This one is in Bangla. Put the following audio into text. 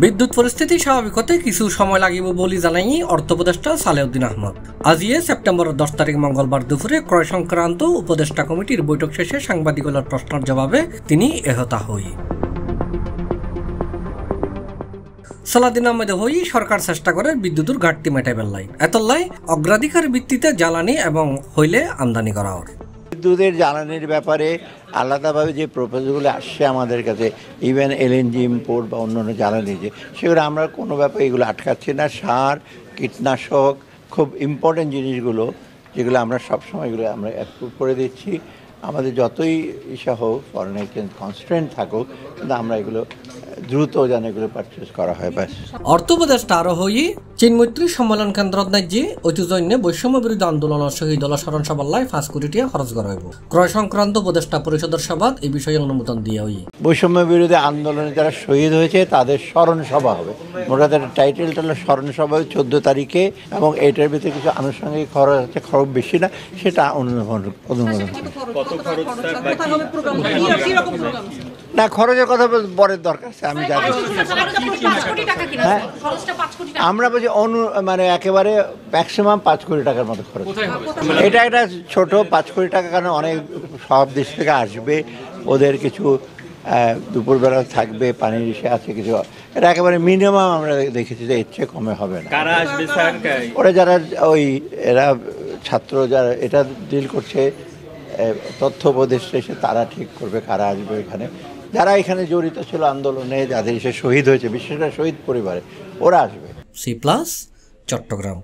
বিদ্যুৎ পরিস্থিতি স্বাভাবিক হতে কিছু সময় লাগিব বলে জানাই অর্থ উপদেষ্টা সালেউদ্দিন আহমদ। আজিয়ে সেপ্টেম্বরের 10 তারিখ মঙ্গলবার দুপুরে ক্রয় সংক্রান্ত উপদেষ্টা কমিটির বৈঠক শেষে সাংবাদিকদের প্রশ্নের জবাবে তিনি এহতা হই। সালাউদ্দিন আহমেদ হই সরকার চেষ্টা করে বিদ্যুতের ঘাটতি মেটাইবার লাই এতলাই অগ্রাধিকার ভিত্তিতে জ্বালানি এবং হইলে আমদানি করা হয়। বিদ্যুতের জ্বালানির ব্যাপারে আলাদাভাবে যে প্রপোজালগুলো আসছে আমাদের কাছে, ইভেন এলএনজি ইম্পোর্ট বা অন্যান্য জ্বালানি সেগুলো আমরা কোনো ব্যাপারে এগুলো আটকাচ্ছি না। সার, কীটনাশক খুব ইম্পর্টেন্ট জিনিসগুলো যেগুলো আমরা সবসময় এগুলো আমরা অ্যাপ্রুভ করে দিচ্ছি। আমাদের যতই ইচ্ছা হোক, ফরেন এক্সচেঞ্জ কনস্ট্রেন্ট থাকুক, কিন্তু আমরা এগুলো দ্রুত যেন এগুলো পারচেস করা হয়। ব্যাস। অর্থ উপদেষ্টা আরো হই চীন মৈত্রী সম্মেলন কেন্দ্রত যে ঐতিহ্যন্য বৈষম্য বিরোধী আন্দোলনের শহীদ স্মরণ সভায় 5 কোটি টাকা খরচ করা হইব। ক্রয় সংক্রান্ত উপদেষ্টা পরিষদের সভাত এই বিষয়ে অনুমোদন দিয়ে হই। বৈষম্য বিরোধী আন্দোলনে যারা শহীদ হয়েছে তাদের স্মরণ সভা হবে। মোটাদের টাইটেলটা হলো স্মরণ সভা 14 তারিখে, এবং এইটার ভিতরে কিছু আনুষঙ্গিক খরচ আছে, খরচ বেশি না, সেটা অনুমোদন না। খরচের কথা পরের দরকার আছে, আমি জানি। আমরা বলছি মানে একেবারে ম্যাক্সিমাম 5 কোটি টাকার মতো খরচ। এটা একটা ছোট 5 কোটি টাকা, কারণ অনেক সব দেশ থেকে আসবে, ওদের কিছু দুপুরবেলা থাকবে, পানির ইসে আছে কিছু। এটা একেবারে মিনিমাম আমরা দেখেছি যে এর চেয়ে কমে হবে না। ওরা যারা এরা ছাত্র যারা এটা ডিল করছে, তথ্য উপদেষ্টা এসে তারা ঠিক করবে কারা আসবে এখানে। যারা এখানে জড়িত ছিল আন্দোলনে, যাদের এসে শহীদ হয়েছে, বিশেষ করে শহীদ পরিবারে, ওরা আসবে। C+, চট্টগ্রাম।